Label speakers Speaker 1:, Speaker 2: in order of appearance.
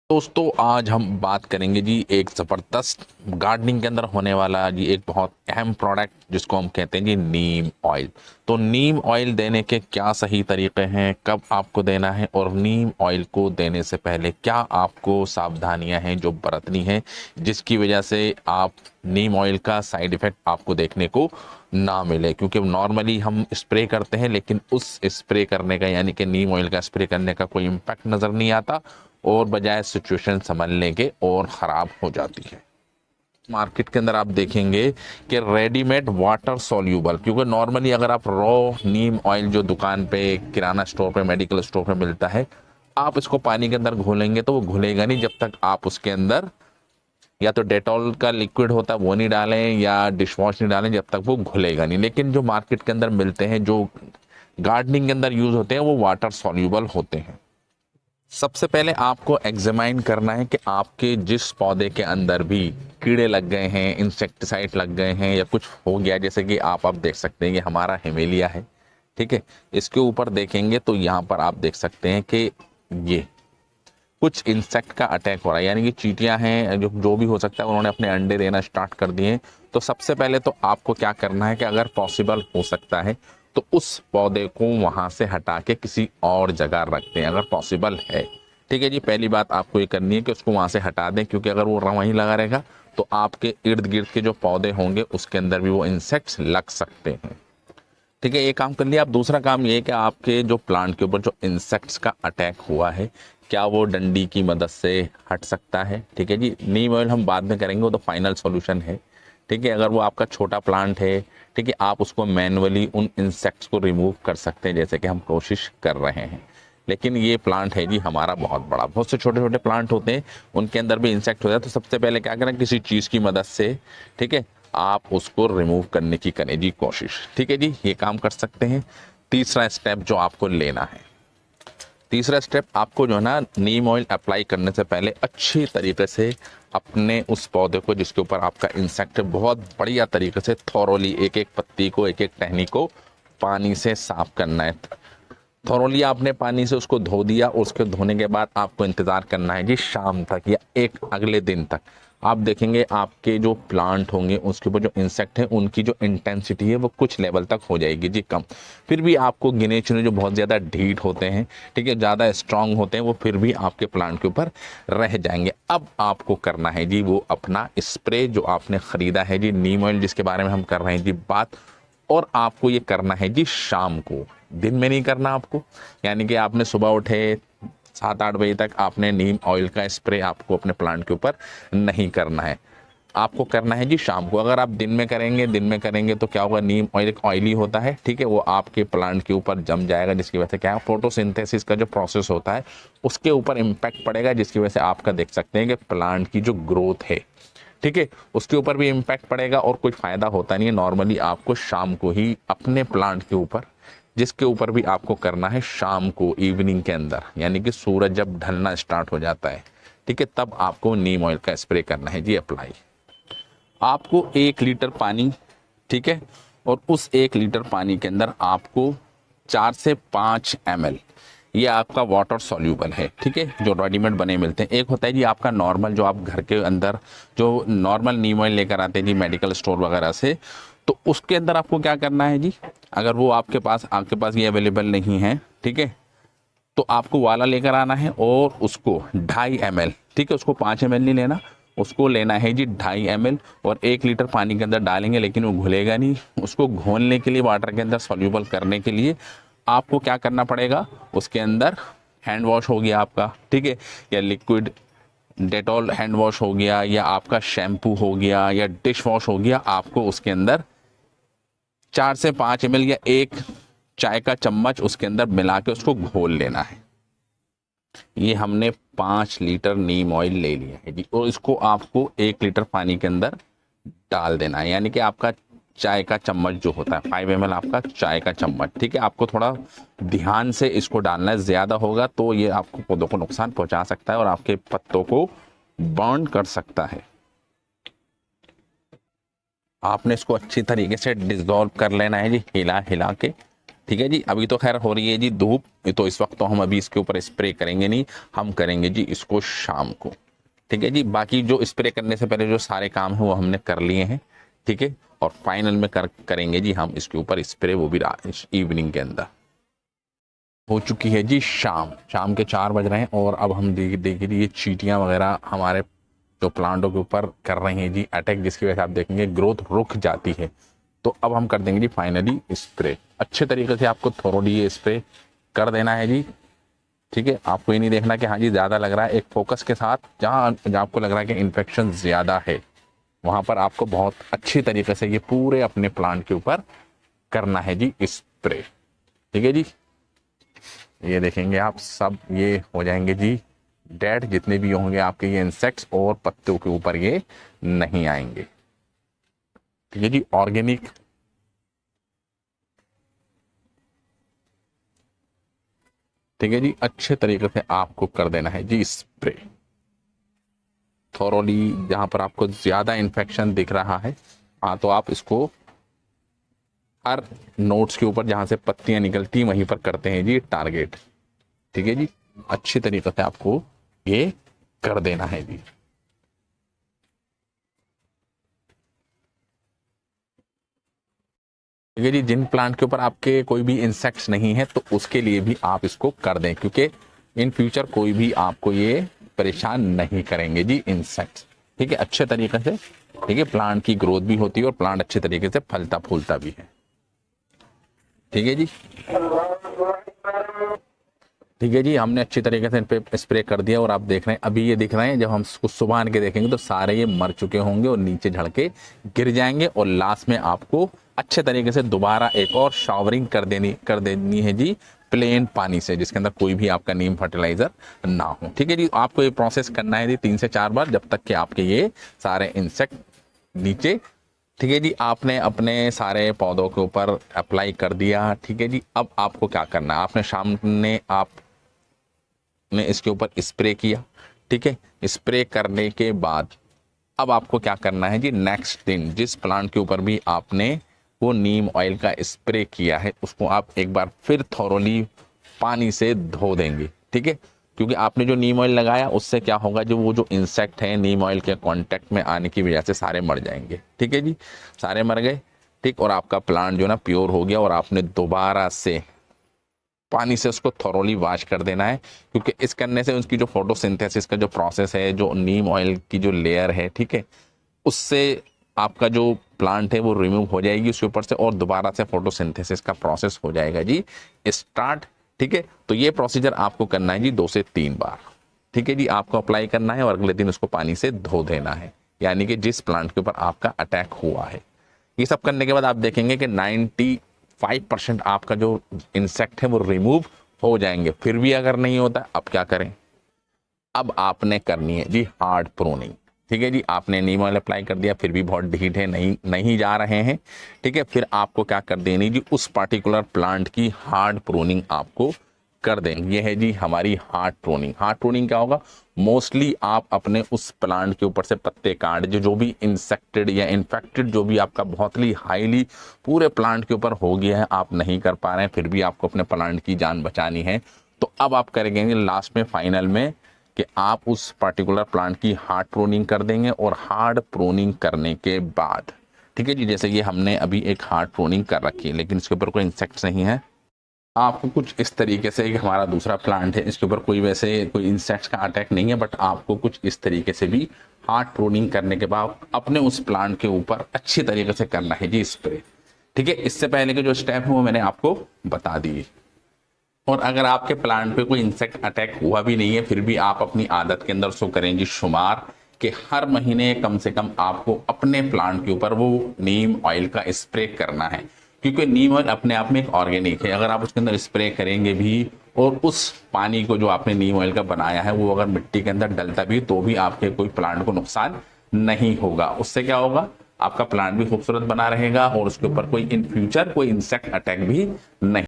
Speaker 1: दोस्तों आज हम बात करेंगे जी एक ज़बरदस्त गार्डनिंग के अंदर होने वाला जी एक बहुत अहम प्रोडक्ट जिसको हम कहते हैं जी नीम ऑयल। तो नीम ऑयल देने के क्या सही तरीके हैं, कब आपको देना है और नीम ऑयल को देने से पहले क्या आपको सावधानियां हैं जो बरतनी है जिसकी वजह से आप नीम ऑयल का साइड इफ़ेक्ट आपको देखने को ना मिले। क्योंकि नॉर्मली हम स्प्रे करते हैं लेकिन उस स्प्रे करने का यानी कि नीम ऑयल का स्प्रे करने का कोई इम्पैक्ट नज़र नहीं आता और बजाय सिचुएशन संभलने के और ख़राब हो जाती है। मार्केट के अंदर आप देखेंगे कि रेडीमेड वाटर सॉल्यूबल, क्योंकि नॉर्मली अगर आप रॉ नीम ऑयल जो दुकान पे किराना स्टोर पे मेडिकल स्टोर पे मिलता है, आप इसको पानी के अंदर घोलेंगे तो वो घुलेगा नहीं जब तक आप उसके अंदर या तो डेटॉल का लिक्विड होता है वो नहीं डालें या डिश वॉश नहीं डालें, जब तक वो घुलेगा नहीं। लेकिन जो मार्केट के अंदर मिलते हैं, जो गार्डनिंग के अंदर यूज होते हैं, वो वाटर सॉल्यूबल होते हैं। सबसे पहले आपको एग्जामाइन करना है कि आपके जिस पौधे के अंदर भी कीड़े लग गए हैं, इंसेक्टिसाइड लग गए हैं या कुछ हो गया, जैसे कि आप देख सकते हैं कि हमारा हिमेलिया है, ठीक है। इसके ऊपर देखेंगे तो यहाँ पर आप देख सकते हैं कि ये कुछ इंसेक्ट का अटैक हो रहा है, यानी कि चींटियां हैं, जो भी हो सकता है, उन्होंने अपने अंडे देना स्टार्ट कर दिए हैं। तो सबसे पहले तो आपको क्या करना है कि अगर पॉसिबल हो सकता है तो उस पौधे को वहां से हटा के किसी और जगह रख दें, अगर पॉसिबल है। ठीक है जी, पहली बात आपको ये करनी है कि उसको वहां से हटा दें, क्योंकि अगर वो वहीं लगा रहेगा तो आपके इर्द गिर्द के जो पौधे होंगे उसके अंदर भी वो इंसेक्ट्स लग सकते हैं। ठीक है, ये काम कर लिया। आप दूसरा काम ये है कि आपके जो प्लांट के ऊपर जो इंसेक्ट्स का अटैक हुआ है, क्या वो डंडी की मदद से हट सकता है। ठीक है जी, नीम ऑयल हम बाद में करेंगे, वो तो फाइनल सॉल्यूशन है। ठीक है, अगर वो आपका छोटा प्लांट है, ठीक है, आप उसको मैनुअली उन इंसेक्ट्स को रिमूव कर सकते हैं, जैसे कि हम कोशिश कर रहे हैं। लेकिन ये प्लांट है जी हमारा बहुत बड़ा, बहुत से छोटे छोटे प्लांट होते हैं, उनके अंदर भी इंसेक्ट हो जाए, तो सबसे पहले क्या करें, किसी चीज़ की मदद से, ठीक है, आप उसको रिमूव करने की करें जी कोशिश। ठीक है जी, ये काम कर सकते हैं। तीसरा स्टेप जो आपको लेना है, तीसरा स्टेप आपको जो है ना, नीम ऑयल अप्लाई करने से पहले अच्छी तरीके से अपने उस पौधे को जिसके ऊपर आपका इंसेक्ट है, बहुत बढ़िया तरीके से थॉरोली एक एक पत्ती को, एक एक टहनी को पानी से साफ करना है। थॉरोली आपने पानी से उसको धो दिया, उसके धोने के बाद आपको इंतज़ार करना है जी शाम तक या एक अगले दिन तक। आप देखेंगे आपके जो प्लांट होंगे उसके ऊपर जो इंसेक्ट हैं उनकी जो इंटेंसिटी है वो कुछ लेवल तक हो जाएगी जी कम। फिर भी आपको गिने चुने जो बहुत ज़्यादा ढीठ होते हैं, ठीक है, ज़्यादा स्ट्रांग होते हैं, वो फिर भी आपके प्लांट के ऊपर रह जाएंगे। अब आपको करना है जी वो अपना स्प्रे जो आपने ख़रीदा है जी, नीम ऑयल जिसके बारे में हम कर रहे हैं जी बात, और आपको ये करना है जी शाम को, दिन में नहीं करना आपको। यानी कि आपने सुबह उठे 7-8 बजे तक आपने नीम ऑयल का स्प्रे आपको अपने प्लांट के ऊपर नहीं करना है, आपको करना है जी शाम को। अगर आप दिन में करेंगे तो क्या होगा, नीम ऑयल एक ऑयली होता है, ठीक है, वो आपके प्लांट के ऊपर जम जाएगा, जिसकी वजह से क्या है, फोटोसिंथेसिस का जो प्रोसेस होता है उसके ऊपर इम्पैक्ट पड़ेगा, जिसकी वजह से आपका देख सकते हैं कि प्लांट की जो ग्रोथ है, ठीक है, उसके ऊपर भी इम्पैक्ट पड़ेगा और कोई फायदा होता नहीं है। नॉर्मली आपको शाम को ही अपने प्लांट के ऊपर, जिसके ऊपर भी आपको करना है शाम को, इवनिंग के अंदर, यानी कि सूरज जब ढलना स्टार्ट हो जाता है, ठीक है, तब आपको नीम ऑयल का स्प्रे करना है जी अप्लाई। आपको 1 लीटर पानी, ठीक है, और उस 1 लीटर पानी के अंदर आपको 4 से 5 ml, ये आपका वाटर सॉल्यूबल है, ठीक है, जो रेडीमेड बने मिलते हैं। एक होता है जी आपका नॉर्मल, जो आप घर के अंदर जो नॉर्मल नीम ऑयल लेकर आते हैं जी मेडिकल स्टोर वगैरह से, तो उसके अंदर आपको क्या करना है जी, अगर वो आपके पास ये अवेलेबल नहीं है, ठीक है, तो आपको वाला लेकर आना है और उसको 2.5 ml, ठीक है, उसको 5 ml नहीं लेना, उसको लेना है जी 2.5 ml, और 1 लीटर पानी के अंदर डालेंगे, लेकिन वो घुलेगा नहीं। उसको घोलने के लिए, वाटर के अंदर सॉल्यूबल करने के लिए आपको क्या करना पड़ेगा, उसके अंदर हैंड वॉश हो गया आपका, ठीक है, या लिक्विड डेटॉल हैंड वॉश हो गया, या आपका शैम्पू हो गया, या डिश वॉश हो गया, आपको उसके अंदर 4 से 5 ml या 1 चाय का चम्मच उसके अंदर मिला के उसको घोल लेना है। ये हमने 5 लीटर नीम ऑयल ले लिया है जी, और इसको आपको 1 लीटर पानी के अंदर डाल देना है, यानी कि आपका चाय का चम्मच जो होता है 5 ml आपका चाय का चम्मच, ठीक है, आपको थोड़ा ध्यान से इसको डालना है, ज़्यादा होगा तो ये आपको पौधों को नुकसान पहुंचा सकता है और आपके पत्तों को बर्न कर सकता है। आपने इसको अच्छी तरीके से डिसॉल्व कर लेना है जी, हिला हिला के, ठीक है जी। अभी तो खैर हो रही है जी धूप, तो इस वक्त तो हम अभी इसके ऊपर स्प्रे करेंगे नहीं, हम करेंगे जी इसको शाम को। ठीक है जी। बाकी जो स्प्रे करने से पहले जो सारे काम है वो हमने कर लिए हैं। ठीक है। और फाइनल में करेंगे जी हम इसके ऊपर स्प्रे, वो भी इवनिंग के अंदर। हो चुकी है जी शाम, शाम के 4 बज रहे हैं और अब हम देखिए ये चींटियां वगैरह हमारे जो प्लांटों के ऊपर कर रही हैं जी अटैक, जिसकी वजह से आप देखेंगे ग्रोथ रुक जाती है। तो अब हम कर देंगे जी फाइनली स्प्रे। अच्छे तरीके से आपको थोरोली ये स्प्रे कर देना है जी। ठीक है। आपको ये नहीं देखना कि हाँ जी ज़्यादा लग रहा है, एक फोकस के साथ जहाँ आपको लग रहा है कि इन्फेक्शन ज़्यादा है वहाँ पर आपको बहुत अच्छी तरीके से ये पूरे अपने प्लांट के ऊपर करना है जी स्प्रे। ठीक है जी। ये देखेंगे आप सब ये हो जाएंगे जी डेड, जितने भी होंगे आपके ये इंसेक्ट्स, और पत्तों के ऊपर ये नहीं आएंगे। ठीक है जी। ऑर्गेनिक ठीक है जी, अच्छे तरीके से आपको कर देना है जी स्प्रे थोरोली। जहां पर आपको ज्यादा इन्फेक्शन दिख रहा है, हाँ, तो आप इसको हर नोट्स के ऊपर जहां से पत्तियां निकलती वहीं पर करते हैं जी टारगेट। ठीक है जी। अच्छी तरीके से आपको ये कर देना है जी। ठीक है जी। जिन प्लांट के ऊपर आपके कोई भी इंसेक्ट्स नहीं है तो उसके लिए भी आप इसको कर दें, क्योंकि इन फ्यूचर कोई भी आपको ये परेशान नहीं करेंगे जी इंसेक्ट्स। ठीक है। अच्छे तरीके से ठीक है प्लांट की ग्रोथ भी होती है और प्लांट अच्छे तरीके से फलता फूलता भी है। ठीक है जी। ठीक है जी। हमने अच्छी तरीके से इन पे स्प्रे कर दिया और आप देख रहे हैं अभी ये दिख रहे हैं, जब हम उसको सुबह आन के देखेंगे तो सारे ये मर चुके होंगे और नीचे झड़ के गिर जाएंगे, और लास्ट में आपको अच्छे तरीके से दोबारा एक और शावरिंग कर देनी है जी प्लेन पानी से, जिसके अंदर कोई भी आपका नीम फर्टिलाइजर ना हो। ठीक है जी। आपको ये प्रोसेस करना है जी 3 से 4 बार, जब तक कि आपके ये सारे इंसेक्ट नीचे। ठीक है जी। आपने अपने सारे पौधों के ऊपर अप्लाई कर दिया। ठीक है जी। अब आपको क्या करना है, आपने शाम ने आपने इसके ऊपर स्प्रे किया। ठीक है। स्प्रे करने के बाद अब आपको क्या करना है जी, नेक्स्ट दिन जिस प्लांट के ऊपर भी आपने वो नीम ऑयल का स्प्रे किया है उसको आप एक बार फिर थोरोली पानी से धो देंगे। ठीक है। क्योंकि आपने जो नीम ऑयल लगाया उससे क्या होगा, जो वो जो इंसेक्ट है नीम ऑयल के कांटेक्ट में आने की वजह से सारे मर जाएंगे। ठीक है जी। सारे मर गए। ठीक। और आपका प्लांट जो ना प्योर हो गया, और आपने दोबारा से पानी से उसको थोरोली वॉश कर देना है, क्योंकि इस करने से उसकी जो फोटोसिंथेसिस का जो प्रोसेस है, जो नीम ऑयल की जो लेयर है, ठीक है, उससे आपका जो प्लांट है वो रिमूव हो जाएगी उसके ऊपर से, और दोबारा से फोटोसिंथेसिस का प्रोसेस हो जाएगा जी स्टार्ट। ठीक है। तो ये प्रोसीजर आपको करना है जी 2 से 3 बार। ठीक है जी। आपको अप्लाई करना है और अगले दिन उसको पानी से धो देना है, यानी कि जिस प्लांट के ऊपर आपका अटैक हुआ है। ये सब करने के बाद आप देखेंगे कि 95% आपका जो इंसेक्ट है वो रिमूव हो जाएंगे। फिर भी अगर नहीं होता, अब क्या करें, अब आपने करनी है जी हार्ड प्रूनिंग। ठीक है जी। आपने नीम ऑयल अप्लाई कर दिया, फिर भी बहुत ढीठ है, नहीं जा रहे हैं। ठीक है। फिर आपको क्या कर देनी जी, उस पार्टिकुलर प्लांट की हार्ड प्रूनिंग आपको कर देंगे। ये है जी हमारी हार्ड प्रूनिंग। हार्ड प्रूनिंग क्या होगा, मोस्टली आप अपने उस प्लांट के ऊपर से पत्ते काट, जो भी इंसेक्टेड या इन्फेक्टेड जो भी आपका बहुत ही हाईली पूरे प्लांट के ऊपर हो गया है, आप नहीं कर पा रहे हैं, फिर भी आपको अपने प्लांट की जान बचानी है, तो अब आप करेंगे लास्ट में फाइनल में कि आप उस पर्टिकुलर प्लांट की हार्ड प्रूनिंग कर देंगे। और हार्ड प्रूनिंग करने के बाद, ठीक है जी, जैसे ये हमने अभी एक हार्ड प्रूनिंग कर रखी है, लेकिन इसके ऊपर कोई इंसेक्ट्स नहीं है, आपको कुछ इस तरीके से, कि हमारा दूसरा प्लांट है इसके ऊपर कोई वैसे कोई इंसेक्ट्स का अटैक नहीं है, बट आपको कुछ इस तरीके से भी हार्ड प्रूनिंग करने के बाद अपने उस प्लांट के ऊपर अच्छी तरीके से करना है जी स्प्रे। ठीक है। इससे पहले के जो स्टेप है वो मैंने आपको बता दिए। और अगर आपके प्लांट पे कोई इंसेक्ट अटैक हुआ भी नहीं है, फिर भी आप अपनी आदत के अंदर उसको करेंगे शुमार कि हर महीने कम से कम आपको अपने प्लांट के ऊपर वो नीम ऑयल का स्प्रे करना है, क्योंकि नीम ऑयल अपने आप में एक ऑर्गेनिक है। अगर आप उसके अंदर स्प्रे करेंगे भी और उस पानी को जो आपने नीम ऑयल का बनाया है वो अगर मिट्टी के अंदर डलता भी तो भी आपके कोई प्लांट को नुकसान नहीं होगा। उससे क्या होगा, आपका प्लांट भी खूबसूरत बना रहेगा और उसके ऊपर कोई इन फ्यूचर कोई इंसेक्ट अटैक भी नहीं